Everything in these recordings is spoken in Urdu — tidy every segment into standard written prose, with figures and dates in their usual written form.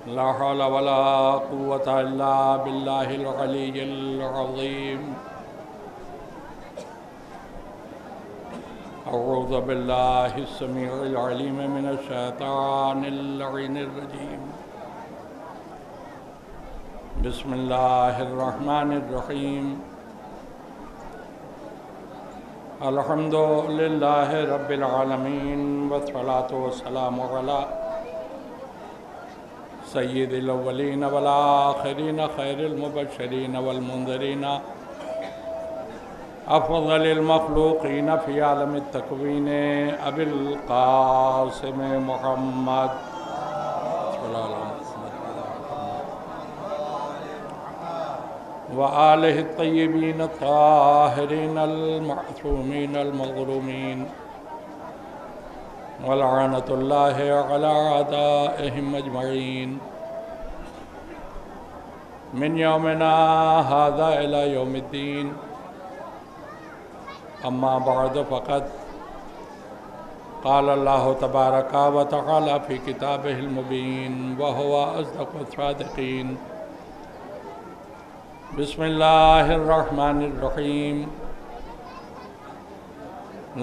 لا حول ولا قوة إلا بالله العلي العظيم أعوذ بالله السميع العليم من الشيطان اللعين الرجيم بسم الله الرحمن الرحيم الحمد لله رب العالمين والصلاة والسلام على سید الاولین والآخرین خیر المبشرین والمنذرین افضل المخلوقین فی عالم التکوین ابی القاسم محمد وآلہ الطیبین الطاہرین المعصومین المظلومین ولعنت اللہ علی اعدائهم اجمعین من یومنا هذا الى یوم الدین اما بعد فقد قال اللہ تبارک و تعالی فی کتابہ المبین وهو اصدق الصادقین بسم اللہ الرحمن الرحیم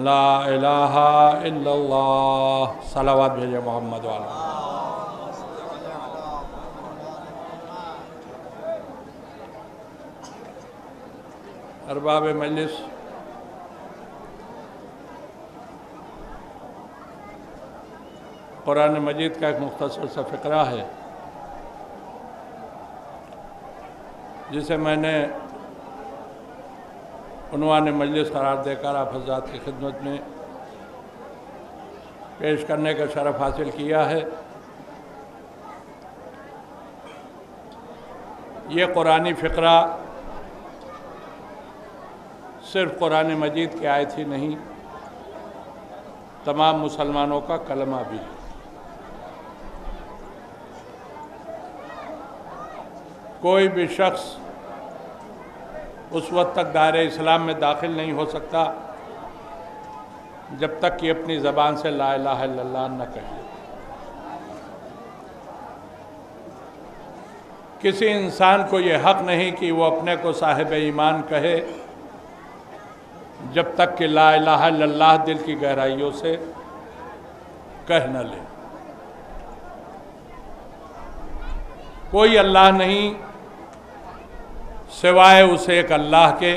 لا الہ الا اللہ صلوات بھیجے محمد والا ارباب مجلس قرآن مجید کا ایک مختصر سا فقرہ ہے جسے میں نے عنوان مجلس قرار دے کر آپ حضرات کی خدمت میں پیش کرنے کا شرف حاصل کیا ہے۔ یہ قرآنی فقرہ صرف قرآن مجید کی آیت ہی نہیں، تمام مسلمانوں کا کلمہ بھی ہے۔ کوئی بھی شخص اس وقت تک دائرہ اسلام میں داخل نہیں ہو سکتا جب تک کہ اپنی زبان سے لا الہ الا اللہ نہ کہے۔ کسی انسان کو یہ حق نہیں کہ وہ اپنے کو صاحب ایمان کہے جب تک کہ لا الہ الا اللہ دل کی گہرائیوں سے کہہ نہ لے۔ کوئی اللہ نہیں سوائے اسے ایک اللہ کے،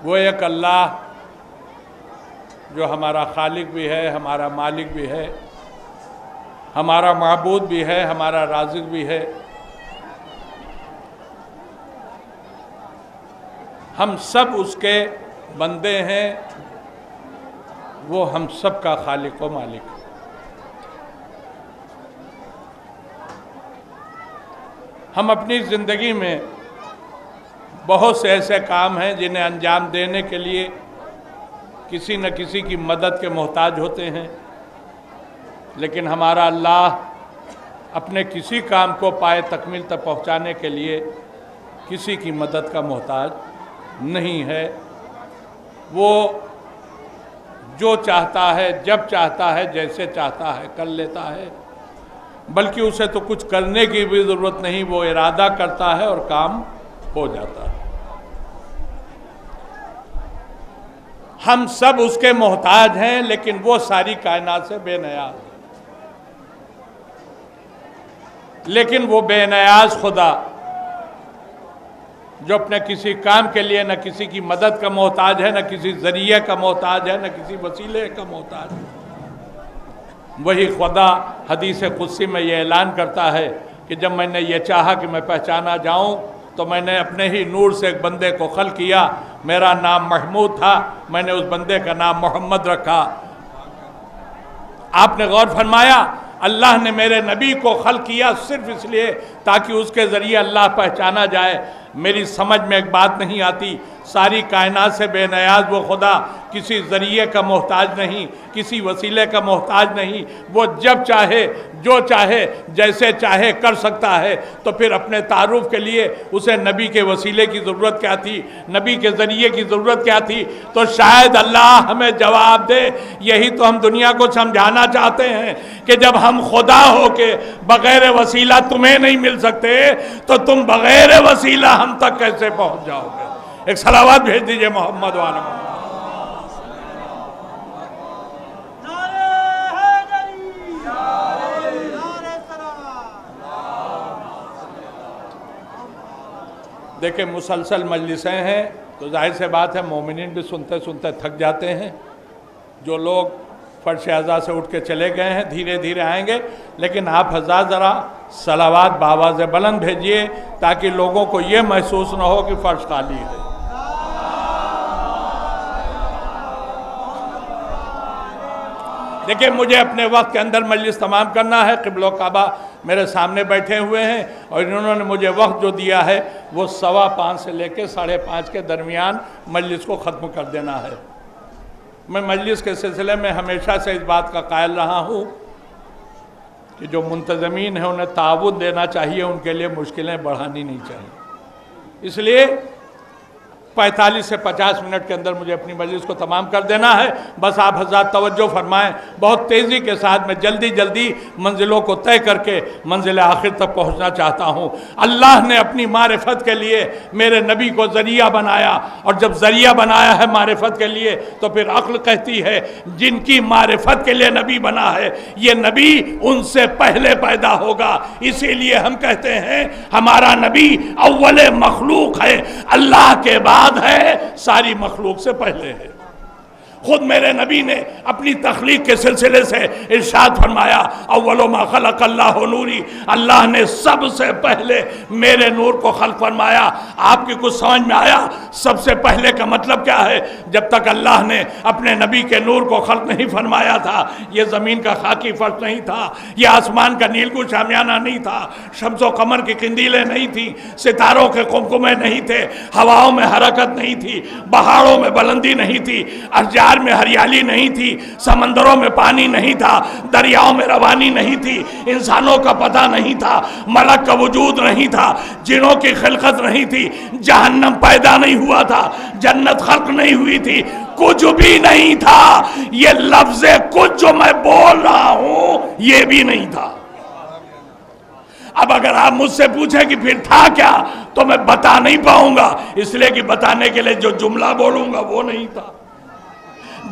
وہ ایک اللہ جو ہمارا خالق بھی ہے، ہمارا مالک بھی ہے، ہمارا معبود بھی ہے، ہمارا رازق بھی ہے۔ ہم سب اس کے بندے ہیں، وہ ہم سب کا خالق و مالک ہے۔ ہم اپنی زندگی میں بہت سے ایسے کام ہیں جنہیں انجام دینے کے لیے کسی نہ کسی کی مدد کے محتاج ہوتے ہیں، لیکن ہمارا اللہ اپنے کسی کام کو پائے تکمیل تک پہنچانے کے لیے کسی کی مدد کا محتاج نہیں ہے۔ وہ جو چاہتا ہے، جب چاہتا ہے، جیسے چاہتا ہے کر لیتا ہے، بلکہ اسے تو کچھ کرنے کی بھی ضرورت نہیں، وہ ارادہ کرتا ہے اور کام ہو جاتا ہے۔ ہم سب اس کے محتاج ہیں، لیکن وہ ساری کائنات سے بے نیاز ہے۔ لیکن وہ بے نیاز خدا جو اپنے کسی کام کے لیے نہ کسی کی مدد کا محتاج ہے، نہ کسی ذریعے کا محتاج ہے، نہ کسی وسیلے کا محتاج ہے، وہی خدا حدیث قدسی میں یہ اعلان کرتا ہے کہ جب میں نے یہ چاہا کہ میں پہچانا جاؤں تو میں نے اپنے ہی نور سے ایک بندے کو خلق کیا، میرا نام محمود تھا، میں نے اس بندے کا نام محمد رکھا۔ آپ نے غور فرمایا، اللہ نے میرے نبی کو خلق کیا صرف اس لیے تاکہ اس کے ذریعے اللہ پہچانا جائے۔ میری سمجھ میں ایک بات نہیں آتی، ساری کائنات سے بے نیاز وہ خدا کسی ذریعے کا محتاج نہیں، کسی وسیلے کا محتاج نہیں، وہ جب چاہے جو چاہے جیسے چاہے کر سکتا ہے۔ تو پھر اپنے تعارف کے لیے اسے نبی کے وسیلے کی ضرورت کیا تھی، نبی کے ذریعے کی ضرورت کیا تھی؟ تو شاید اللہ ہمیں جواب دے، یہی تو ہم دنیا کو سمجھانا چاہتے ہیں کہ جب ہم خدا ہو کے بغیر وسیلہ تمہیں نہیں مل سکتے تو تم بغیر وسیلہ ہم تک کیسے پہنچ جاؤ گے؟ ایک صلوات بھیج دیجئے محمد وعلی محمد۔ دیکھیں مسلسل مجلسیں ہیں تو ظاہر سے بات ہے مومنین بھی سنتے سنتے تھک جاتے ہیں۔ جو لوگ فرش اعضاء سے اٹھ کے چلے گئے ہیں دھیرے دھیرے آئیں گے، لیکن آپ حضرات ذرا صلوات بآواز بلند بھیجئے تاکہ لوگوں کو یہ محسوس نہ ہو کہ فرش خالی ہے۔ دیکھیں مجھے اپنے وقت کے اندر مجلس تمام کرنا ہے، قبلہ و کعبہ میرے سامنے بیٹھے ہوئے ہیں اور انہوں نے مجھے وقت جو دیا ہے وہ 5:15 سے لے کے 5:30 کے درمیان مجلس کو ختم کر دینا ہے۔ میں مجلس کے سلسلے میں ہمیشہ سے اس بات کا قائل رہا ہوں کہ جو منتظمین ہیں انہیں تعاون دینا چاہیے، ان کے لیے مشکلیں بڑھانی نہیں چاہیے۔ اس لیے 45 سے 50 منٹ کے اندر مجھے اپنی مجلس کو تمام کر دینا ہے۔ بس آپ حضرات توجہ فرمائیں، بہت تیزی کے ساتھ میں جلدی منزلوں کو طے کر کے منزل آخر تک پہنچنا چاہتا ہوں۔ اللہ نے اپنی معرفت کے لیے میرے نبی کو ذریعہ بنایا، اور جب ذریعہ بنایا ہے معرفت کے لیے تو پھر عقل کہتی ہے جن کی معرفت کے لیے نبی بنا ہے یہ نبی ان سے پہلے پیدا ہوگا۔ اسی لیے ہم کہتے ہیں ہمارا نبی اول مخلوق ہے، اللہ کے بعد ہے، ساری مخلوق سے پہلے ہے۔ خود میرے نبی نے اپنی تخلیق کے سلسلے سے ارشاد فرمایا اول ما خلق اللہ نوری، اللہ نے سب سے پہلے میرے نور کو خلق فرمایا۔ آپ کی کچھ سمجھ میں آیا سب سے پہلے کا مطلب کیا ہے؟ جب تک اللہ نے اپنے نبی کے نور کو خلق نہیں فرمایا تھا یہ زمین کا خاکی فرش نہیں تھا، یہ آسمان کا نیلگوں شامیانہ نہیں تھا، شمس و قمر کی قندیلیں نہیں تھیں، ستاروں کے قمقمے نہیں تھے، ہواؤں میں حرکت نہیں تھی، پہاڑوں میں بلندی نہیں تھی، اشجار میں ہریالی نہیں تھی، سمندروں میں پانی نہیں تھا، دریاؤں میں روانی نہیں تھی، انسانوں کا پتہ نہیں تھا، ملک کا وجود نہیں تھا، جنوں کی خلقت نہیں تھی، جہنم پیدا نہیں ہوا تھا، جنت خلق نہیں ہوئی تھی، کچھ بھی نہیں تھا۔ یہ لفظ کچھ جو میں بول رہا ہوں یہ بھی نہیں تھا۔ اب اگر آپ مجھ سے پوچھیں کہ پھر تھا کیا تو میں بتا نہیں پاؤں گا، اس لیے کہ بتانے کے لیے جو جملہ بولوں گا وہ نہیں تھا،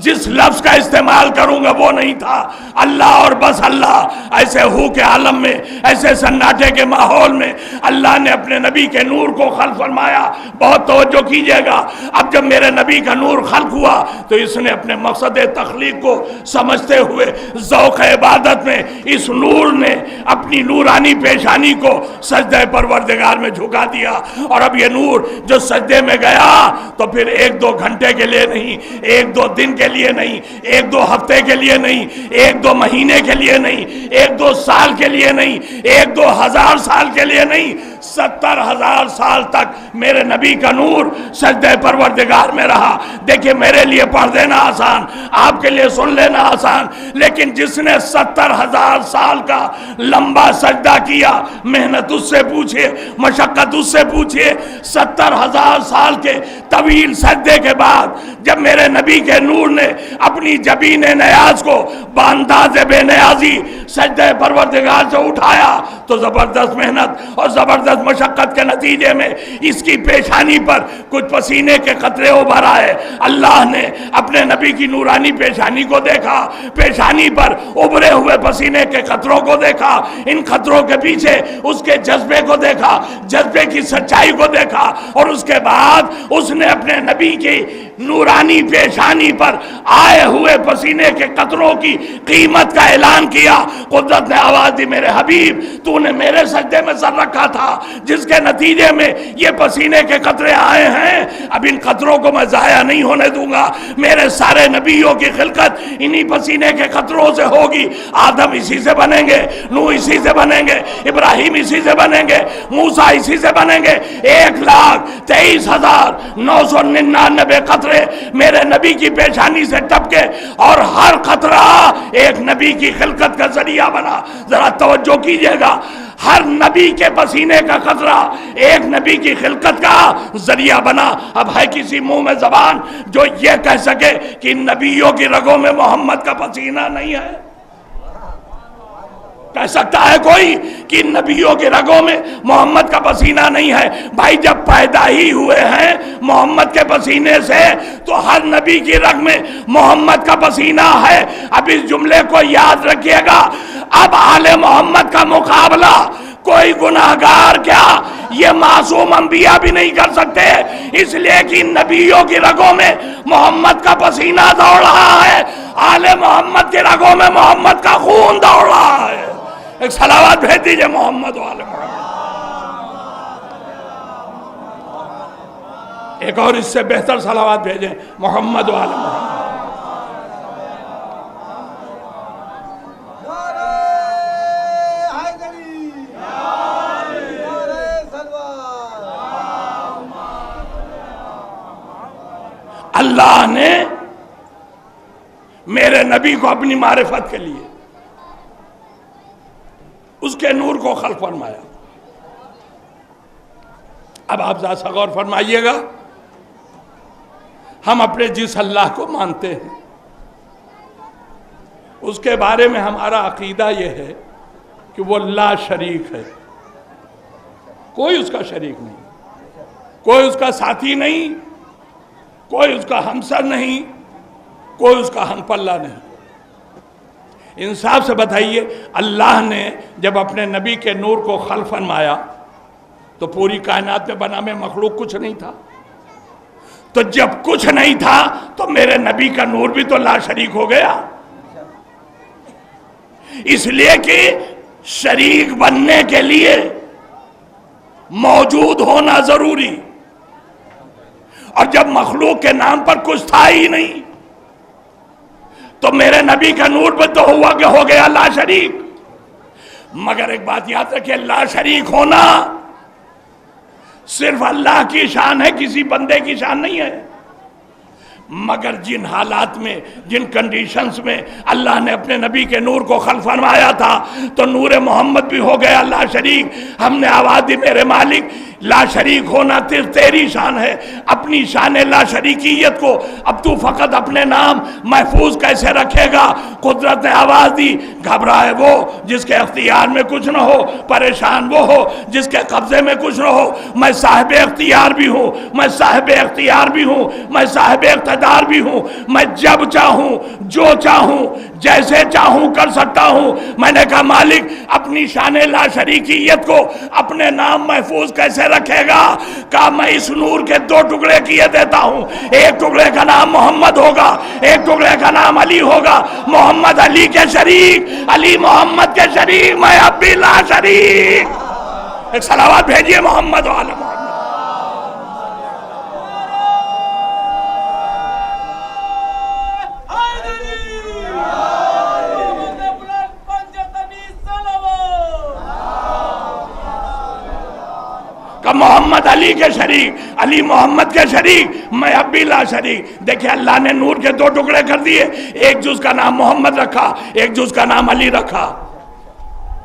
جس لفظ کا استعمال کروں گا وہ نہیں تھا۔ اللہ اور بس اللہ، ایسے ہو کے عالم میں، ایسے سناٹے کے ماحول میں اللہ نے اپنے نبی کے نور کو خلق فرمایا۔ بہت توجہ کیجئے گا، اب جب میرے نبی کا نور خلق ہوا تو اس نے اپنے مقصد تخلیق کو سمجھتے ہوئے ذوق عبادت میں اس نور نے اپنی نورانی پیشانی کو سجدہ پروردگار میں جھکا دیا، اور اب یہ نور جو سجدے میں گیا تو پھر 1-2 گھنٹے کے لیے نہیں، 1-2 دن کے لیے نہیں، 1-2 ہفتے کے لیے نہیں، 1-2 مہینے کے لیے نہیں، 1-2 سال کے لیے نہیں، 1-2 ہزار سال کے لیے نہیں، 70,000 سال تک میرے نبی کا نور سجدہ پروردگار میں رہا۔ دیکھیں میرے لیے پڑھ دینا آسان، آپ کے لیے سن لینا آسان، لیکن جس نے 70,000 سال کا لمبا سجدہ کیا، محنت اس سے پوچھئے، مشقت اس سے پوچھئے، 70,000 سال کے طویل سجدے کے بعد جب میرے نبی کے نور نے اپنی جبین نیاز کو بانداز بے نیازی سجدہ پروردگار سے اٹھایا تو زبردست محنت اور زبردست مشقت کے نتیجے میں اس کی پیشانی پر کچھ پسینے کے قطرے ابھر آئے۔ اللہ نے اپنے نبی کی نورانی پیشانی کو دیکھا، پیشانی پر ابھرے ہوئے پسینے کے قطروں کو دیکھا، ان قطروں کے پیچھے اس کے جذبے کو دیکھا، جذبے کی سچائی کو دیکھا، اور اس کے بعد اس نے اپنے نبی کی نورانی پیشانی پر آئے ہوئے پسینے کے قطروں کی قیمت کا اعلان کیا۔ قدرت نے آواز دی میرے حبیب تو نے میرے سجدے میں سر رکھا تھا، جس کے نتیجے میں یہ پسینے کے قطرے آئے ہیں، اب ان قطروں کو میں ضائع نہیں ہونے دوں گا۔ میرے سارے نبیوں کی خلقت انہی پسینے کے قطروں سے ہوگی۔ آدم اسی سے بنیں گے، نوح اسی سے بنیں گے، ابراہیم اسی سے بنیں گے، موسیٰ اسی سے بنیں گے۔ 1,23,999 قطرے میرے نبی کی پیشانی سے ٹپکے اور ہر قطرہ ایک نبی کی خلقت کا ذریعہ بنا۔ ذرا توجہ کیجئے گا، ہر نبی کے پسینے کا قطرہ ایک نبی کی خلقت کا ذریعہ بنا۔ اب ہے کسی منہ میں زبان جو یہ کہہ سکے کہ نبیوں کی رگوں میں محمد کا پسینہ نہیں ہے؟ کہہ سکتا ہے کوئی کہ نبیوں کی رگوں میں محمد کا پسینہ نہیں ہے؟ بھائی جب پیدا ہی ہوئے ہیں محمد کے پسینے سے تو ہر نبی کی رگ میں محمد کا پسینہ ہے۔ اب اس جملے کو یاد رکھیے گا، اب آل محمد کا مقابلہ کوئی گناہگار کیا یہ معصوم انبیاء بھی نہیں کر سکتے، اس لیے کہ نبیوں کی رگوں میں محمد کا پسینہ دوڑ رہا ہے، آل محمد کی رگوں میں محمد کا خون دوڑ رہا ہے۔ ایک صلوات بھیج دیجئے محمد و آل محمد۔ ایک اور اس سے بہتر صلوات بھیجیں، محمد و آل محمد۔ اللہ نے میرے نبی کو اپنی معرفت کے لیے اس کے نور کو خلق فرمایا۔ اب آپ ذرا سا غور فرمائیے گا، ہم اپنے جس اللہ کو مانتے ہیں اس کے بارے میں ہمارا عقیدہ یہ ہے کہ وہ لا شریک ہے، کوئی اس کا شریک نہیں، کوئی اس کا ساتھی نہیں، کوئی اس کا ہمسر نہیں، کوئی اس کا ہم پلہ نہیں۔ انصاف سے بتائیے، اللہ نے جب اپنے نبی کے نور کو خلق فرمایا تو پوری کائنات میں بنا میں مخلوق کچھ نہیں تھا، تو جب کچھ نہیں تھا تو میرے نبی کا نور بھی تو لا شریک ہو گیا، اس لیے کہ شریک بننے کے لیے موجود ہونا ضروری، اور جب مخلوق کے نام پر کچھ تھا ہی نہیں تو میرے نبی کا نور بھی تو ہوا کہ ہو گیا لا شریک۔ مگر ایک بات یاد رکھیں، لا شریک ہونا صرف اللہ کی شان ہے، کسی بندے کی شان نہیں ہے۔ مگر جن حالات میں، جن کنڈیشنز میں اللہ نے اپنے نبی کے نور کو خلق فرمایا تھا تو نور محمد بھی ہو گیا لا شریک۔ ہم نے آواز دی، میرے مالک لا شریک ہونا تیری شان ہے، اپنی شان لا شریکیت کو اب تو فقط اپنے نام محفوظ کیسے رکھے گا؟ قدرت نے آواز دی، گھبرائے وہ جس کے اختیار میں کچھ نہ ہو، پریشان وہ ہو جس کے قبضے میں کچھ نہ ہو۔ میں صاحب اختیار بھی ہوں، میں صاحب اختیار بھی ہوں، میں صاحب اقتدار بھی ہوں، میں جب چاہوں جو چاہوں جیسے چاہوں کر سکتا ہوں۔ میں نے کہا مالک اپنی شان لا شریکیت کو اپنے نام محفوظ کیسے رکھے گا؟ کہا میں اس نور کے دو ٹکڑے کیے دیتا ہوں، ایک ٹکڑے کا نام محمد ہوگا، ایک ٹکڑے کا نام علی ہوگا۔ محمد علی کے شریک، علی محمد کے شریک، میں اب بھی لا شریک۔ ایک صلوات بھیجئے محمد و آل محمد۔ کہ محمد علی کے شریک، علی محمد کے شریک، میں اب بھی لا شریک۔ دیکھیں اللہ نے نور کے دو ٹکڑے کر دیے، ایک جز کا نام محمد رکھا، ایک جز کا نام علی رکھا۔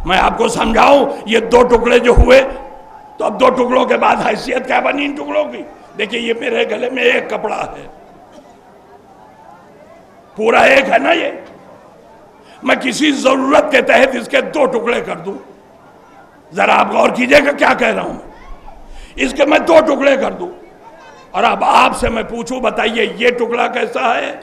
میں آپ کو سمجھاؤں یہ دو ٹکڑے جو ہوئے تو اب دو ٹکڑوں کے بعد حیثیت کیا بنی ان ٹکڑوں کی؟ دیکھیں یہ میرے گلے میں ایک کپڑا ہے، پورا ایک ہے نا یہ، میں کسی ضرورت کے تحت اس کے دو ٹکڑے کر دوں، ذرا آپ غور کیجئے گا کیا کہہ رہا ہوں، اس کے میں دو ٹکڑے کر دوں، اور اب آپ سے میں پوچھوں بتائیے یہ ٹکڑا کیسا ہے؟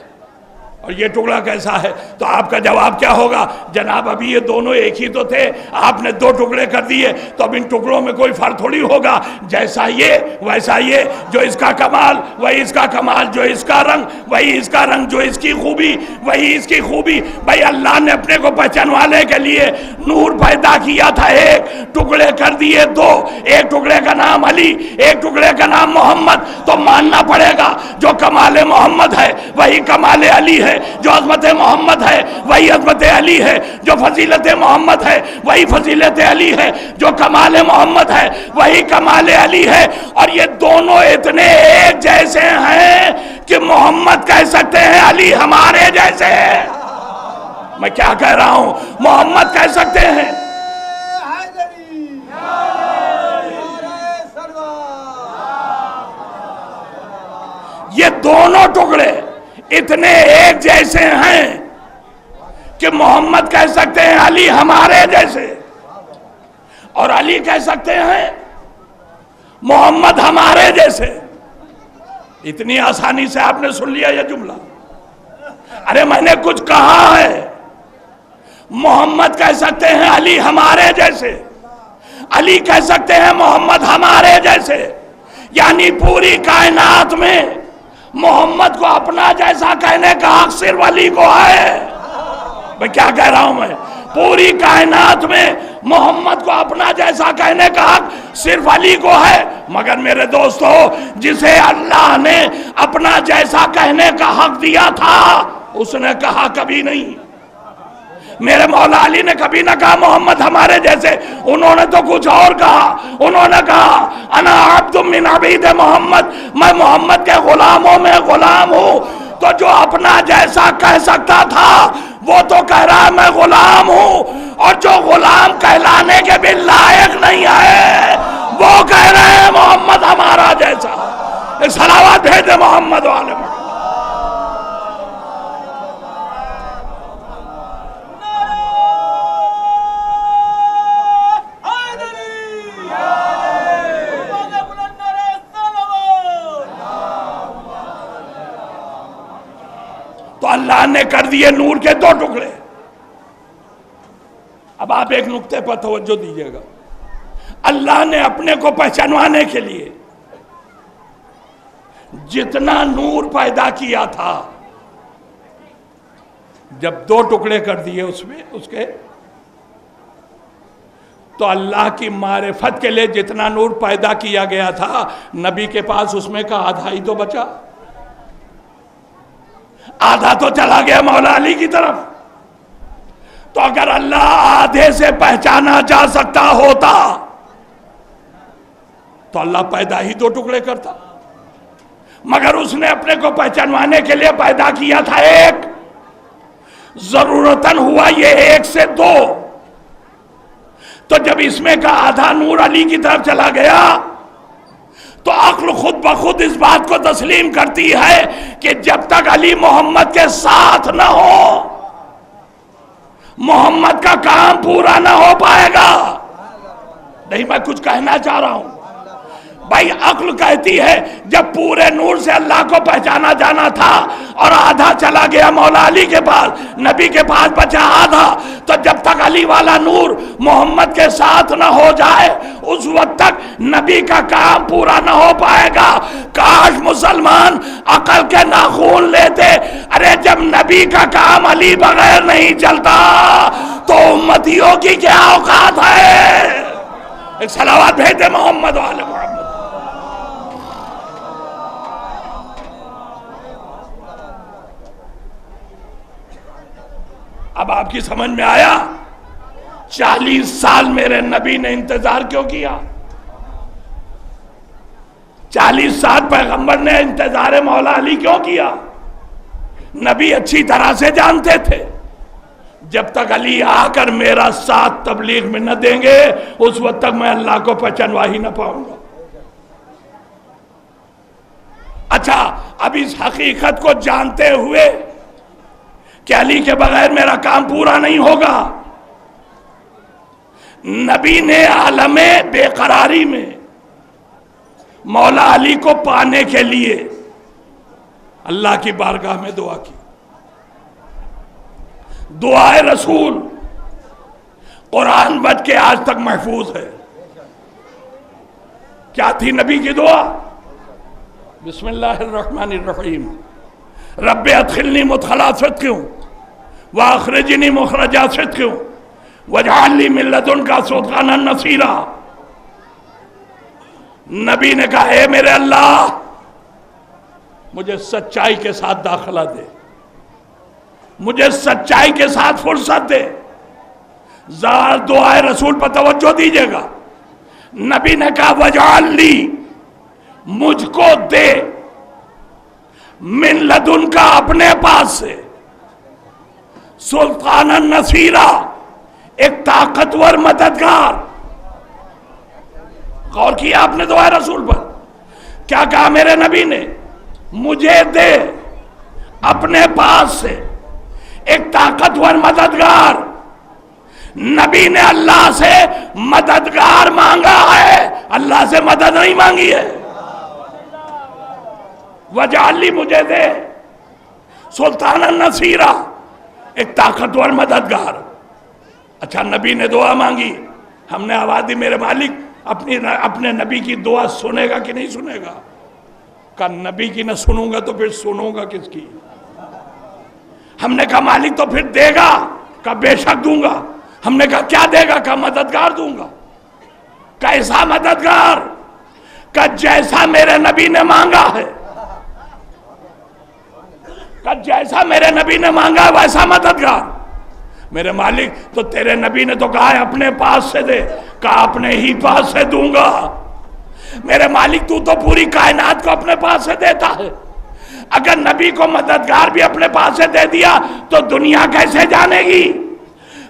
اور یہ ٹکڑا کیسا ہے؟ تو آپ کا جواب کیا ہوگا؟ جناب ابھی یہ دونوں ایک ہی تو تھے، آپ نے دو ٹکڑے کر دیے، تو اب ان ٹکڑوں میں کوئی فرق تھوڑی ہوگا، جیسا یہ ویسا یہ، جو اس کا کمال وہی اس کا کمال، جو اس کا رنگ وہی اس کا رنگ، جو اس کی خوبی وہی اس کی خوبی۔ بھائی اللہ نے اپنے کو پہچانوانے کے لیے نور پیدا کیا تھا، ایک ٹکڑے کر دیے دو، ایک ٹکڑے کا نام علی، ایک ٹکڑے کا نام محمد، تو ماننا پڑے گا جو کمال محمد ہے وہی کمال علی ہے، جو عظمت محمد ہے وہی عظمت علی ہے، جو فضیلت محمد ہے وہی فضیلت علی ہے، جو کمال محمد ہے وہی کمال علی ہے۔ اور یہ دونوں اتنے ایک جیسے ہیں کہ محمد کہہ سکتے ہیں علی ہمارے جیسے ہیں۔ میں کیا کہہ رہا ہوں؟ محمد کہہ سکتے ہیں یہ دونوں ٹکڑے اتنے ایک جیسے ہیں کہ محمد کہہ سکتے ہیں علی ہمارے جیسے، اور علی کہہ سکتے ہیں محمد ہمارے جیسے۔ اتنی آسانی سے آپ نے سن لیا یہ جملہ؟ ارے میں نے کچھ کہا ہے، محمد کہہ سکتے ہیں علی ہمارے جیسے، علی کہہ سکتے ہیں محمد ہمارے جیسے، یعنی پوری کائنات میں محمد کو اپنا جیسا کہنے کا حق صرف علی کو ہے۔ میں کیا کہہ رہا ہوں؟ میں پوری کائنات میں محمد کو اپنا جیسا کہنے کا حق صرف علی کو ہے، مگر میرے دوستو جسے اللہ نے اپنا جیسا کہنے کا حق دیا تھا اس نے کہا کبھی نہیں، میرے مولا علی نے کبھی نہ کہا محمد ہمارے جیسے، انہوں نے تو کچھ اور کہا، انہوں نے کہا انا عبد من عبید محمد، میں محمد کے غلاموں میں غلام ہوں۔ تو جو اپنا جیسا کہہ سکتا تھا وہ تو کہہ رہا ہے میں غلام ہوں، اور جو غلام کہلانے کے بھی لائق نہیں ہے وہ کہہ رہے ہیں محمد ہمارا جیسا۔ ایک صلوات بھیج دے محمد والے محمد۔ تو اللہ نے کر دیے نور کے دو ٹکڑے۔ اب آپ ایک نقطے پر توجہ دیجئے گا، اللہ نے اپنے کو پہچانوانے کے لیے جتنا نور پیدا کیا تھا، جب دو ٹکڑے کر دیے اس کے تو اللہ کی معرفت کے لیے جتنا نور پیدا کیا گیا تھا نبی کے پاس اس میں کا آدھا ہی تو بچا، آدھا تو چلا گیا مولا علی کی طرف۔ تو اگر اللہ آدھے سے پہچانا جا سکتا ہوتا تو اللہ پیدا ہی دو ٹکڑے کرتا، مگر اس نے اپنے کو پہچانوانے کے لیے پیدا کیا تھا ایک، ضرورتاً ہوا یہ ایک سے دو۔ تو جب اس میں کا آدھا نور علی کی طرف چلا گیا تو عقل خود بخود اس بات کو تسلیم کرتی ہے کہ جب تک علی محمد کے ساتھ نہ ہو محمد کا کام پورا نہ ہو پائے گا۔ نہیں، میں کچھ کہنا چاہ رہا ہوں بھائی، عقل کہتی ہے جب پورے نور سے اللہ کو پہچانا جانا تھا اور آدھا چلا گیا مولا علی کے پاس، نبی کے پاس بچا آدھا، تو جب تک علی والا نور محمد کے ساتھ نہ ہو جائے اس وقت تک نبی کا کام پورا نہ ہو پائے گا۔ کاش مسلمان عقل کے ناخون لیتے، ارے جب نبی کا کام علی بغیر نہیں چلتا تو امتیوں کی کیا اوقات ہے؟ ایک صلوات بھیج دے محمد والے محمد۔ اب آپ کی سمجھ میں آیا 40 سال میرے نبی نے انتظار کیوں کیا؟ 40 سال پیغمبر نے انتظار مولا علی کیوں کیا؟ نبی اچھی طرح سے جانتے تھے جب تک علی آ کر میرا ساتھ تبلیغ میں نہ دیں گے اس وقت تک میں اللہ کو پہچانوا ہی نہ پاؤں گا۔ اچھا، اب اس حقیقت کو جانتے ہوئے کہ علی کے بغیر میرا کام پورا نہیں ہوگا، نبی نے عالم بے قراری میں مولا علی کو پانے کے لیے اللہ کی بارگاہ میں دعا کی۔ دعائے رسول قرآن بچ کے آج تک محفوظ ہے. کیا تھی نبی کی دعا؟ بسم اللہ الرحمن الرحیم رب ادخلنی مدخلا صدق واخرجنی مخرجا صدق واجعل لی من لدنک سلطانا نصیرا. نبی نے کہا اے میرے اللہ مجھے سچائی کے ساتھ داخلہ دے، مجھے سچائی کے ساتھ فرصت دے. ذرا دعائے رسول پر توجہ دیجئے گا. نبی نے کہا وجعل لی مجھ کو دے من لدن کا اپنے پاس سے سلطان النصیرہ ایک طاقتور مددگار. غور کیا آپ نے دعائے رسول پر کیا کہا میرے نبی نے؟ مجھے دے اپنے پاس سے ایک طاقتور مددگار. نبی نے اللہ سے مددگار مانگا ہے، اللہ سے مدد نہیں مانگی ہے. وجعل لی مجھے دے سلطان النصیرہ ایک طاقتور مددگار. اچھا نبی نے دعا مانگی، ہم نے آواز دی میرے مالک اپنے نبی کی دعا سنے گا کہ نہیں سنے گا؟ کہا نبی کی نہ سنوں گا تو پھر سنوں گا کس کی؟ ہم نے کہا مالک تو پھر دے گا؟ کہا بے شک دوں گا. ہم نے کہا کیا دے گا؟ کہا مددگار دوں گا. کیسا مددگار؟ کہا جیسا میرے نبی نے مانگا ہے. کہا جیسا میرے نبی نے مانگا ہے ویسا مددگار. میرے مالک تو تیرے نبی نے تو کہا ہے اپنے پاس سے دے. کہا اپنے ہی پاس سے دوں گا. میرے مالک تو پوری کائنات کو اپنے پاس سے دیتا ہے. اگر نبی کو مددگار بھی اپنے پاس سے دے دیا تو دنیا کیسے جانے گی؟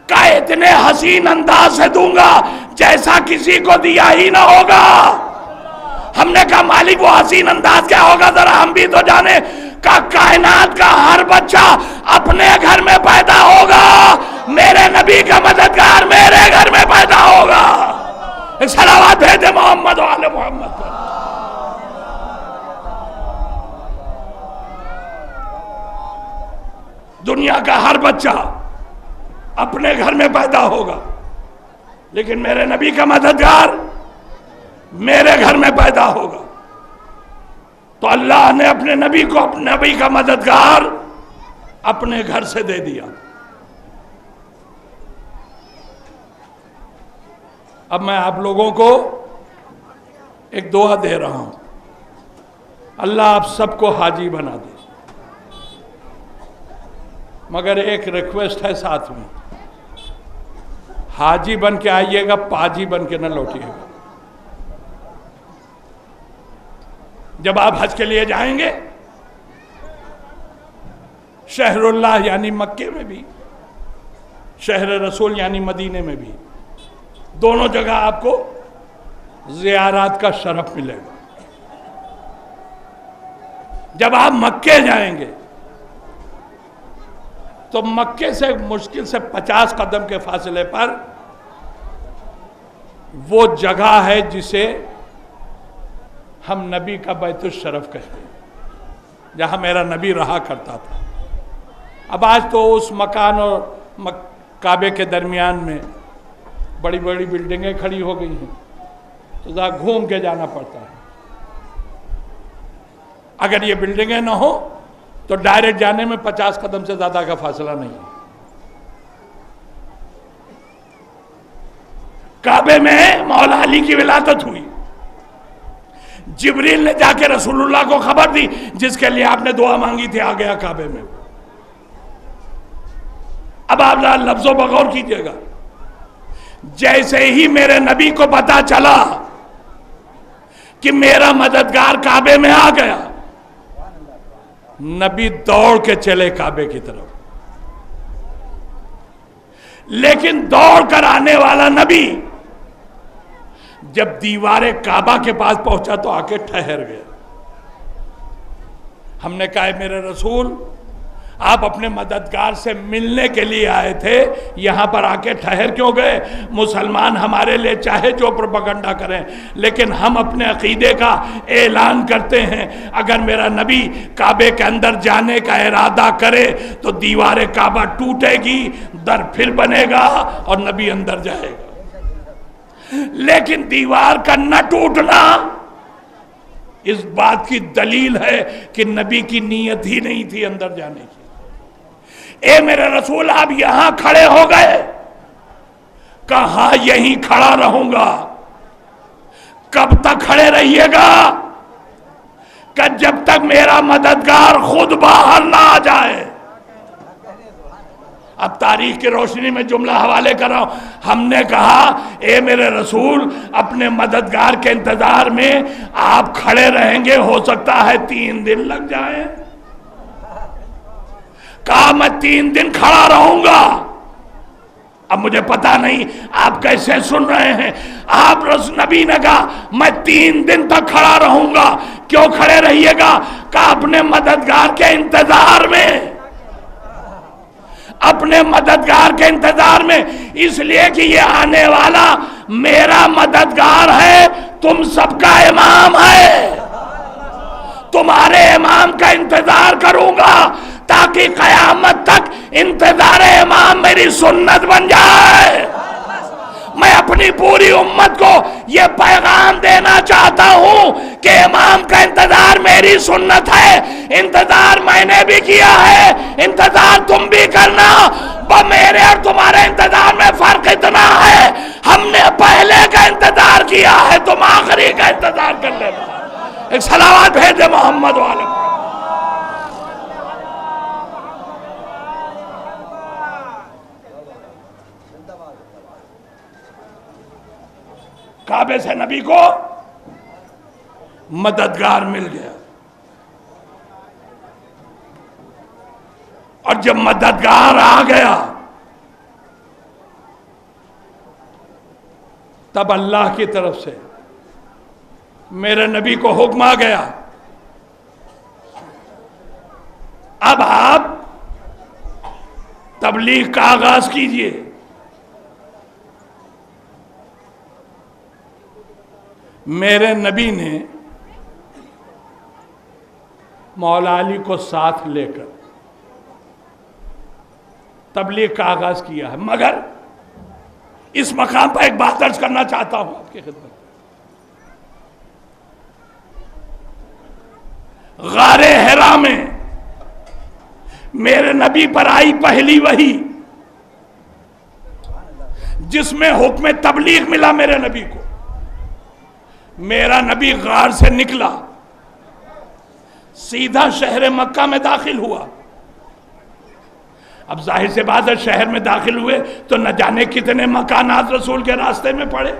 کہا اتنے حسین انداز سے دوں گا جیسا کسی کو دیا ہی نہ ہوگا. ہم نے کہا مالک وہ حسین انداز کیا ہوگا ذرا ہم بھی تو جانے. کہا کائنات کا ہر بچہ اپنے گھر میں پیدا ہوگا، میرے نبی کا مددگار میرے گھر میں پیدا ہوگا. صلوات بھیجے محمد و آل محمد پر. دنیا کا ہر بچہ اپنے گھر میں پیدا ہوگا لیکن میرے نبی کا مددگار میرے گھر میں پیدا ہوگا. تو اللہ نے اپنے نبی کو اپنے نبی کا مددگار اپنے گھر سے دے دیا. اب میں آپ لوگوں کو ایک دعا دے رہا ہوں، اللہ آپ سب کو حاجی بنا دے. مگر ایک ریکویسٹ ہے ساتھ میں، حاجی بن کے آئیے گا، پاجی بن کے نہ لوٹیے گا. جب آپ حج کے لیے جائیں گے شہر اللہ یعنی مکے میں بھی، شہر رسول یعنی مدینے میں بھی، دونوں جگہ آپ کو زیارات کا شرف ملے گا. جب آپ مکے جائیں گے تو مکے سے مشکل سے 50 قدم کے فاصلے پر وہ جگہ ہے جسے ہم نبی کا بیت الشرف کہتے ہیں، جہاں میرا نبی رہا کرتا تھا. اب آج تو اس مکان اور کعبے کے درمیان میں بڑی بڑی بلڈنگیں کھڑی ہو گئی ہیں تو ذرا گھوم کے جانا پڑتا ہے. اگر یہ بلڈنگیں نہ ہو تو ڈائریکٹ جانے میں 50 قدم سے زیادہ کا فاصلہ نہیں ہے. کعبے میں مولا علی کی ولادت ہوئی، جبریل نے جا کے رسول اللہ کو خبر دی، جس کے لیے آپ نے دعا مانگی تھی آ گیا کعبے میں. اب آپ لفظوں پر غور کیجئے گا. جیسے ہی میرے نبی کو پتا چلا کہ میرا مددگار کعبے میں آ گیا، نبی دوڑ کے چلے کعبے کی طرف. لیکن دوڑ کر آنے والا نبی جب دیوار کعبہ کے پاس پہنچا تو آ کے ٹھہر گیا. ہم نے کہا میرے رسول آپ اپنے مددگار سے ملنے کے لیے آئے تھے، یہاں پر آ کے ٹھہر کیوں گئے؟ مسلمان ہمارے لیے چاہے جو پروپیگنڈا کریں، لیکن ہم اپنے عقیدے کا اعلان کرتے ہیں۔ اگر میرا نبی کعبے کے اندر جانے کا ارادہ کرے تو دیوار کعبہ ٹوٹے گی، در پھر بنے گا اور نبی اندر جائے گا۔ لیکن دیوار کا نہ ٹوٹنا اس بات کی دلیل ہے کہ نبی کی نیت ہی نہیں تھی اندر جانے کی۔ اے میرے رسول، آپ یہاں کھڑے ہو گئے، کہاں یہیں کھڑا رہوں گا؟ کب تک کھڑے رہیے گا؟ کہ جب تک میرا مددگار خود باہر نہ آ جائے۔ اب تاریخ کی روشنی میں جملہ حوالے کر رہا ہوں، ہم نے کہا اے میرے رسول اپنے مددگار کے انتظار میں آپ کھڑے رہیں گے، ہو سکتا ہے 3 دن لگ جائیں۔ کہا میں 3 دن کھڑا رہوں گا۔ اب مجھے پتا نہیں آپ کیسے سن رہے ہیں، آپ نبی نے کہا میں 3 دن تک کھڑا رہوں گا۔ کیوں کھڑے رہیے گا؟ کہا اپنے مددگار کے انتظار میں، اپنے مددگار کے انتظار میں، اس لیے کہ یہ آنے والا میرا مددگار ہے، تم سب کا امام ہے۔ تمہارے امام کا انتظار کروں گا تاکہ قیامت تک انتظار امام میری سنت بن جائے۔ میں اپنی پوری امت کو یہ پیغام دینا چاہتا ہوں کہ امام کا انتظار میری سنت ہے۔ انتظار میں نے بھی کیا ہے، انتظار تم بھی کرنا۔ میرے اور تمہارے انتظار میں فرق اتنا ہے، ہم نے پہلے کا انتظار کیا ہے، تم آخری کا انتظار کر لینا۔ ایک صلوات بھیجے محمد والے۔ کعبے سے نبی کو مددگار مل گیا، اور جب مددگار آ گیا تب اللہ کی طرف سے میرے نبی کو حکم آ گیا، اب آپ تبلیغ کا آغاز کیجئے۔ میرے نبی نے مولا علی کو ساتھ لے کر تبلیغ کا آغاز کیا ہے، مگر اس مقام پر ایک بات درج کرنا چاہتا ہوں آپ کی خدمت۔ غار حرا میں میرے نبی پر آئی پہلی وحی جس میں حکم تبلیغ ملا میرے نبی کو۔ میرا نبی غار سے نکلا، سیدھا شہر مکہ میں داخل ہوا۔ اب ظاہر سے بات ہے، شہر میں داخل ہوئے تو نہ جانے کتنے مکانات رسول کے راستے میں پڑے،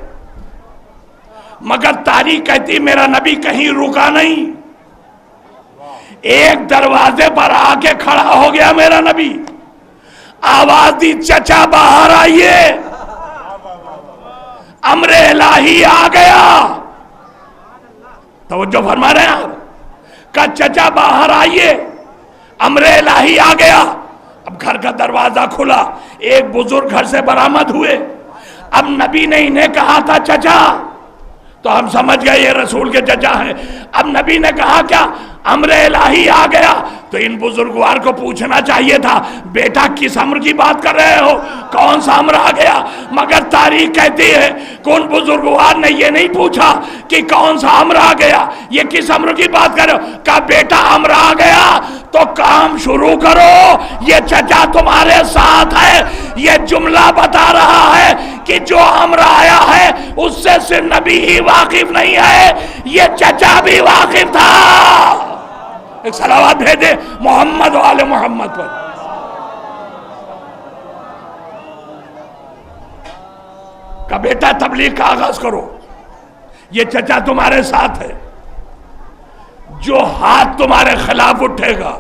مگر تاریخ کہتی میرا نبی کہیں رکا نہیں، ایک دروازے پر آ کے کھڑا ہو گیا میرا نبی، آواز دی چچا باہر آئیے، امر الہی آ گیا۔ توجہ فرما رہے ہیں آپ؟ کہ چچا باہر آئیے، امر الہی آ گیا۔ اب گھر کا دروازہ کھلا، ایک بزرگ گھر سے برآمد ہوئے۔ اب نبی نے انہیں کہا تھا چچا، تو ہم سمجھ گئے یہ رسول کے چچا ہیں۔ اب نبی نے کہا کیا امر الہی آ گیا، تو ان بزرگوار کو پوچھنا چاہیے تھا بیٹا کس امر کی بات کر رہے ہو، کون سا امر آ گیا؟ مگر تاریخ کہتی ہے کہ ان بزرگوار نے یہ نہیں پوچھا کہ کون سا امر آ گیا، یہ کس امر کی بات کر رہے ہو؟ کہا بیٹا امر آ گیا تو کام شروع کرو، یہ چچا تمہارے ساتھ ہے۔ یہ جملہ بتا رہا ہے کہ جو امر آیا ہے اس سے صرف نبی ہی واقف نہیں ہے، یہ چچا بھی واقف تھا۔ ایک صلوات بھیجے محمد و آل محمد پر۔ کہ بیٹا تبلیغ کا آغاز کرو، یہ چچا تمہارے ساتھ ہے، جو ہاتھ تمہارے خلاف اٹھے گا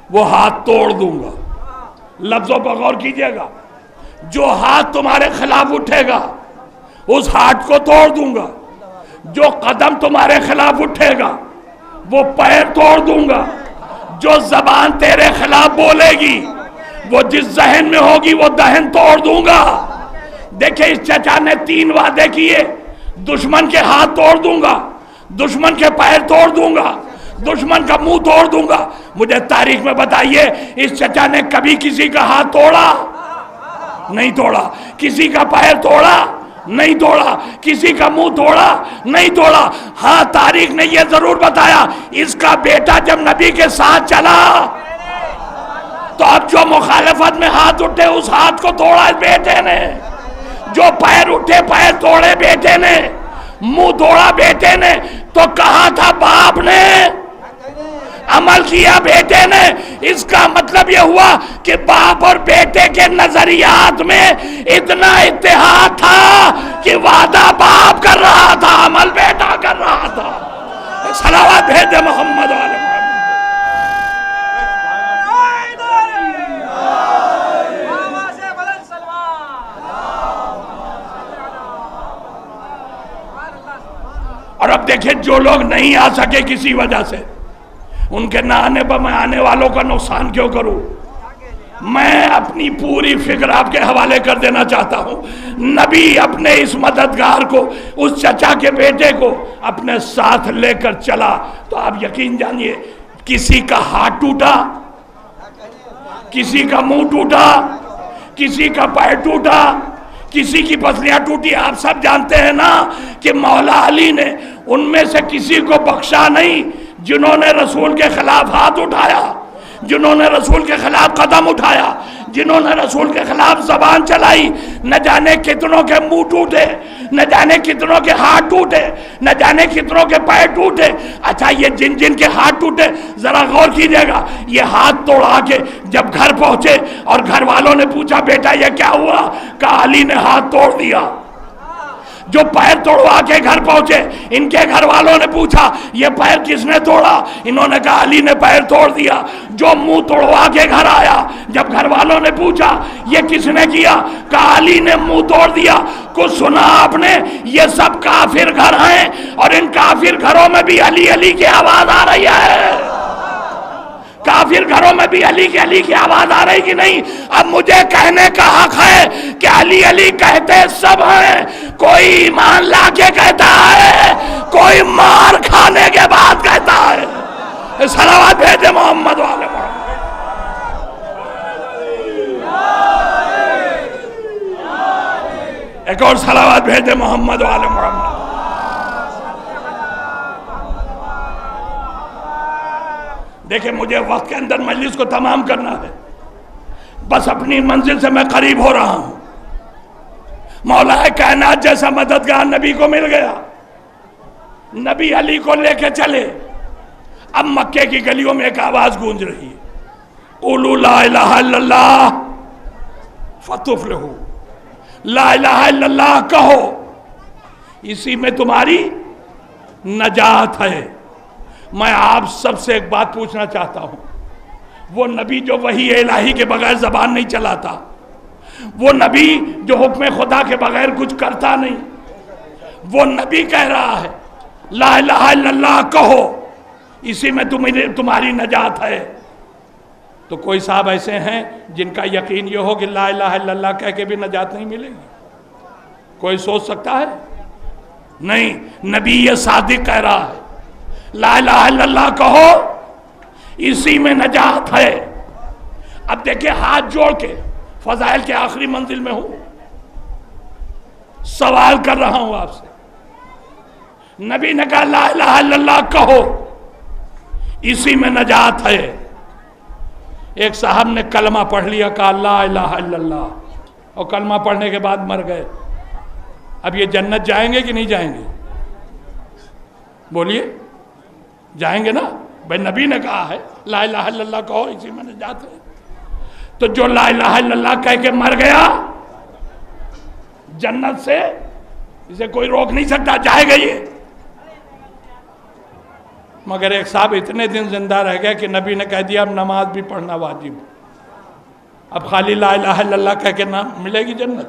وہ ہاتھ توڑ دوں گا۔ لفظوں پر غور کیجئے گا، جو ہاتھ تمہارے خلاف اٹھے گا اس ہاتھ کو توڑ دوں گا، جو قدم تمہارے خلاف اٹھے گا وہ پیر توڑ دوں گا، جو زبان تیرے خلاف بولے گی وہ جس ذہن میں ہوگی وہ دہن توڑ دوں گا۔ دیکھیں اس چچا نے 3 وعدے کیے، دشمن کے ہاتھ توڑ دوں گا، دشمن کے پیر توڑ دوں گا، دشمن کا منہ توڑ دوں گا۔ مجھے تاریخ میں بتائیے اس چچا نے کبھی کسی کا ہاتھ توڑا؟ نہیں توڑا۔ کسی کا پیر توڑا؟ نہیں توڑا۔ کسی کا منہ توڑا؟ نہیں توڑا۔ ہاں تاریخ نے یہ ضرور بتایا اس کا بیٹا جب نبی کے ساتھ چلا تو اب جو مخالفت میں ہاتھ اٹھے اس ہاتھ کو توڑا اس بیٹے نے، جو پیر اٹھے پیر توڑے بیٹے نے، منہ توڑا بیٹے نے، تو کہا تھا باپ نے، عمل کیا بیٹے نے۔ اس کا مطلب یہ ہوا کہ باپ اور بیٹے کے نظریات میں اتنا اتحاد تھا کہ وعدہ باپ کر رہا تھا، عمل بیٹا کر رہا تھا۔ صلوات بھیج دے محمد والے محمد۔ اور اب دیکھیں جو لوگ نہیں آ سکے کسی وجہ سے، ان کے نہ آنے پر میں آنے والوں کا نقصان کیوں کروں؟ میں اپنی پوری فکر آپ کے حوالے کر دینا چاہتا ہوں۔ نبی اپنے اس مددگار کو، اس چچا کے بیٹے کو اپنے ساتھ لے کر چلا تو آپ یقین جانیے کسی کا ہاتھ ٹوٹا، کسی کا منہ ٹوٹا، کسی کا پیر ٹوٹا، کسی کی پسلیاں ٹوٹی۔ آپ سب جانتے ہیں نا کہ مولا علی نے ان میں سے کسی کو بخشا نہیں جنہوں نے رسول کے خلاف ہاتھ اٹھایا، جنہوں نے رسول کے خلاف قدم اٹھایا، جنہوں نے رسول کے خلاف زبان چلائی۔ نہ جانے کتنوں کے منہ ٹوٹے، نہ جانے کتنوں کے ہاتھ ٹوٹے، نہ جانے کتنوں کے پیر ٹوٹے۔ اچھا یہ جن جن کے ہاتھ ٹوٹے ذرا غور کیجئے گا، یہ ہاتھ توڑا کے جب گھر پہنچے اور گھر والوں نے پوچھا بیٹا یہ کیا ہوا؟ کہا علی نے ہاتھ توڑ دیا۔ جو پیر توڑوا کے گھر پہنچے ان کے گھر والوں نے پوچھا یہ پیر کس نے توڑا؟ انہوں نے کہا علی نے پیر توڑ دیا۔ جو منہ توڑوا کے گھر آیا جب گھر والوں نے پوچھا یہ کس نے کیا؟ کہا علی نے منہ توڑ دیا۔ کچھ سنا آپ نے؟ یہ سب کافر گھر ہیں اور ان کافر گھروں میں بھی علی علی کی آواز آ رہی ہے۔ کافر گھروں میں بھی علی کی آواز آ رہی کہ نہیں؟ اب مجھے کہنے کا حق ہے کہ علی علی کہتے سب ہیں، کوئی ایمان لا کے کہتا ہے، کوئی مار کھانے کے بعد کہتا ہے۔ صلوات بھیجے محمد والے محمد۔ ایک اور صلوات بھیجے محمد والے محمد۔ دیکھیں مجھے وقت کے اندر مجلس کو تمام کرنا ہے، بس اپنی منزل سے میں قریب ہو رہا ہوں۔ مولا کائنات جیسا مددگار نبی کو مل گیا، نبی علی کو لے کے چلے۔ اب مکے کی گلیوں میں ایک آواز گونج رہی ہے، قولوا لا الہ الا اللہ فتفلحوا، لا الہ الا اللہ کہو، اسی میں تمہاری نجات ہے۔ میں آپ سب سے ایک بات پوچھنا چاہتا ہوں، وہ نبی جو وحی الہی کے بغیر زبان نہیں چلاتا، وہ نبی جو حکم خدا کے بغیر کچھ کرتا نہیں، وہ نبی کہہ رہا ہے لا الہ الا اللہ کہو، اسی میں تمہاری نجات ہے۔ تو کوئی صاحب ایسے ہیں جن کا یقین یہ ہو کہ لا الہ الا اللہ کہہ کے بھی نجات نہیں ملے گی؟ کوئی سوچ سکتا ہے؟ نہیں، نبی یہ صادق کہہ رہا ہے لا الہ الا اللہ کہو، اسی میں نجات ہے۔ اب دیکھیں ہاتھ جوڑ کے فضائل کے آخری منزل میں ہوں، سوال کر رہا ہوں آپ سے۔ نبی نے کہا لا الہ الا اللہ کہو، اسی میں نجات ہے۔ ایک صاحب نے کلمہ پڑھ لیا، کہا لا الہ الا اللہ، اور کلمہ پڑھنے کے بعد مر گئے۔ اب یہ جنت جائیں گے کہ نہیں جائیں گے؟ بولیے، جائیں گے نا؟ بھائی نبی نے کہا ہے لا الہ الا اللہ کہو، اسی میں نجات ہے۔ تو جو لا الہ الا اللہ کہہ کے مر گیا جنت سے، اسے کوئی روک نہیں سکتا، جائے گا یہ۔ مگر ایک صاحب اتنے دن زندہ رہ گئے کہ نبی نے کہہ دیا اب نماز بھی پڑھنا واجب، اب خالی لا الہ الا اللہ کہہ کے نہ ملے گی جنت؟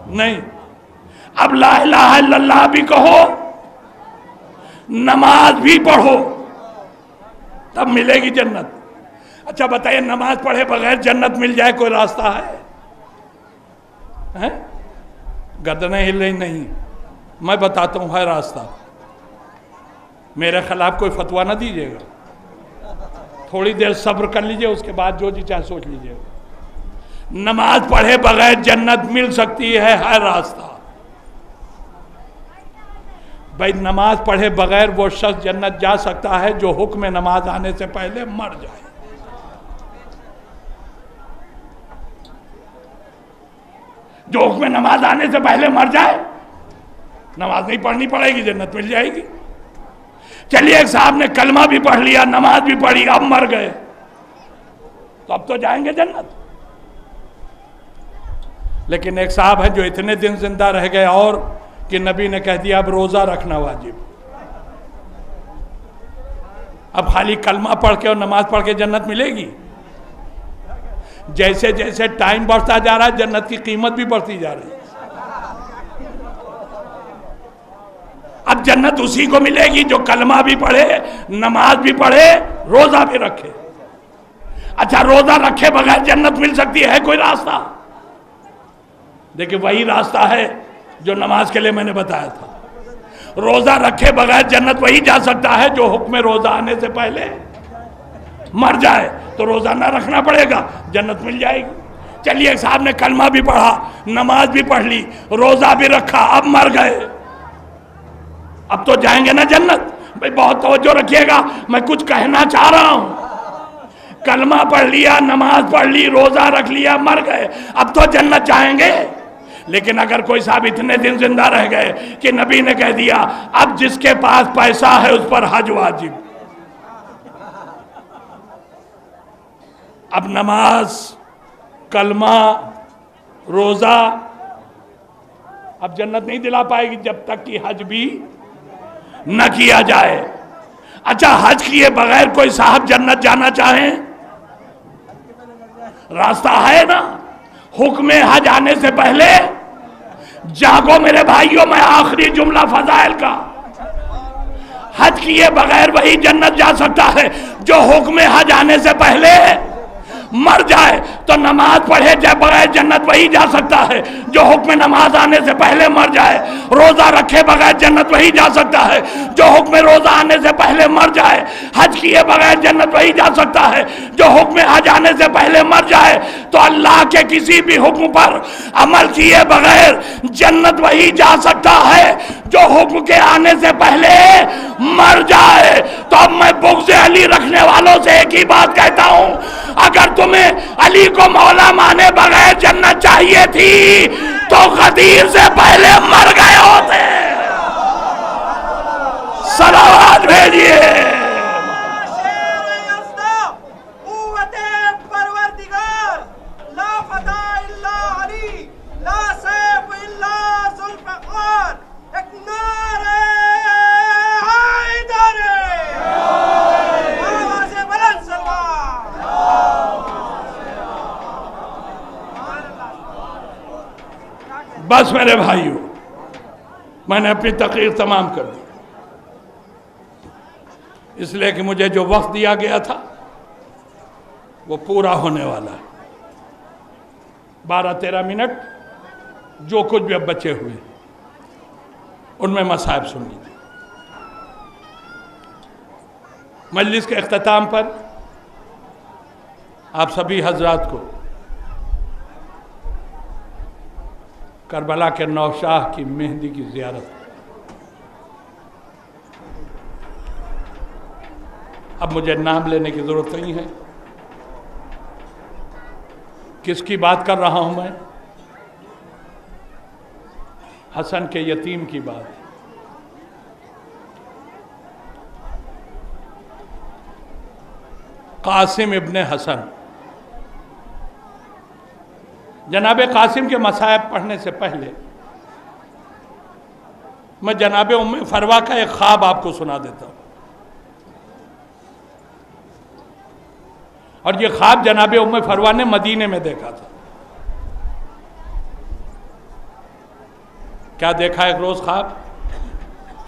نہیں، اب لا الہ الا اللہ بھی کہو، نماز بھی پڑھو تب ملے گی جنت۔ اچھا بتائیے، نماز پڑھے بغیر جنت مل جائے کوئی راستہ ہے؟ گردنیں ہل رہی نہیں، میں بتاتا ہوں ہے راستہ۔ میرے خلاف کوئی فتویٰ نہ دیجیے گا، تھوڑی دیر صبر کر لیجئے، اس کے بعد جو جی چاہے سوچ لیجئے گا۔ نماز پڑھے بغیر جنت مل سکتی ہے راستہ۔ بھائی نماز پڑھے بغیر وہ شخص جنت جا سکتا ہے جو حکم نماز آنے سے پہلے مر جائے۔ جو حکم نماز آنے سے پہلے مر جائے، نماز نہیں پڑھنی پڑے گی، جنت مل جائے گی۔ چلیے ایک صاحب نے کلمہ بھی پڑھ لیا، نماز بھی پڑھی، اب مر گئے، تو اب تو جائیں گے جنت۔ لیکن ایک صاحب ہیں جو اتنے دن زندہ رہ گئے اور کہ نبی نے کہہ دیا اب روزہ رکھنا واجب۔ اب خالی کلمہ پڑھ کے اور نماز پڑھ کے جنت ملے گی؟ جیسے جیسے ٹائم بڑھتا جا رہا ہے جنت کی قیمت بھی بڑھتی جا رہی ہے۔ اب جنت اسی کو ملے گی جو کلمہ بھی پڑھے، نماز بھی پڑھے، روزہ بھی رکھے۔ اچھا روزہ رکھے بغیر جنت مل سکتی ہے کوئی راستہ؟ دیکھیں وہی راستہ ہے جو نماز کے لیے میں نے بتایا تھا۔ روزہ رکھے بغیر جنت وہی جا سکتا ہے جو حکم روزہ آنے سے پہلے مر جائے، تو روزہ نہ رکھنا پڑے گا، جنت مل جائے گی۔ چلیے ایک صاحب نے کلمہ بھی پڑھا، نماز بھی پڑھ لی، روزہ بھی رکھا، اب مر گئے، اب تو جائیں گے نا جنت؟ بھئی بہت توجہ رکھیے گا، میں کچھ کہنا چاہ رہا ہوں۔ کلمہ پڑھ لیا، نماز پڑھ لی، روزہ رکھ لیا، مر گئے، اب تو جنت جائیں گے۔ لیکن اگر کوئی صاحب اتنے دن زندہ رہ گئے کہ نبی نے کہہ دیا اب جس کے پاس پیسہ ہے اس پر حج واجب، اب نماز، کلمہ، روزہ اب جنت نہیں دلا پائے گی جب تک کہ حج بھی نہ کیا جائے۔ اچھا حج کیے بغیر کوئی صاحب جنت جانا چاہیں؟ راستہ ہے نا، حکم حج آنے سے پہلے جاگو میرے بھائیوں، میں آخری جملہ فضائل کا، حج کیے بغیر وہی جنت جا سکتا ہے جو حکم حج آنے سے پہلے مر جائے، تو نماز پڑھے جائے بغیر جنت وہی جا سکتا ہے جو حکم نماز آنے سے پہلے مر جائے۔ روزہ رکھے بغیر جنت وہی جا سکتا ہے جو حکم روزہ آنے سے پہلے مر جائے۔ حج کیے بغیر جنت وہی جا سکتا ہے جو حکم حج آنے سے پہلے مر جائے۔ تو اللہ کے کسی بھی حکم پر عمل کیے بغیر جنت وہی جا سکتا ہے جو حکم کے آنے سے پہلے مر جائے۔ تو اب میں بغض علی رکھنے والوں سے ایک ہی بات کہتا ہوں، اگر تمہیں علی کو مولا مانے بغیر جنت چاہیے تھی تو غدیر سے پہلے مر گئے ہوتے۔ صلوات بھیجئے۔ بس میرے بھائیوں، میں نے اپنی تقریر تمام کر دی، اس لیے کہ مجھے جو وقت دیا گیا تھا وہ پورا ہونے والا ہے۔ 12-13 منٹ جو کچھ بھی اب بچے ہوئے ان میں مصائب سن لیجیے۔ مجلس کے اختتام پر آپ سبھی حضرات کو کربلا کے نوشاہ کی مہندی کی زیارت، اب مجھے نام لینے کی ضرورت نہیں ہے۔ کس کی بات کر رہا ہوں میں؟ حسن کے یتیم کی بات۔ قاسم ابن حسن، جناب قاسم کے مصائب پڑھنے سے پہلے میں جناب ام فروا کا ایک خواب آپ کو سنا دیتا ہوں، اور یہ خواب جناب ام فروا نے مدینے میں دیکھا تھا۔ کیا دیکھا ایک روز خواب؟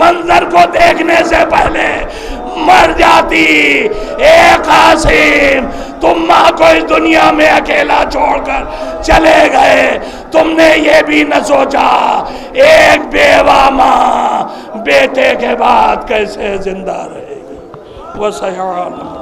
منظر کو دیکھنے سے پہلے مر جاتی۔ اے قاسم، تم ماں کو اس دنیا میں اکیلا چھوڑ کر چلے گئے، تم نے یہ بھی نہ سوچا ایک بیوہ ماں بیٹے کے بعد کیسے زندہ رہے گی۔ وَسَيَعْلَمُ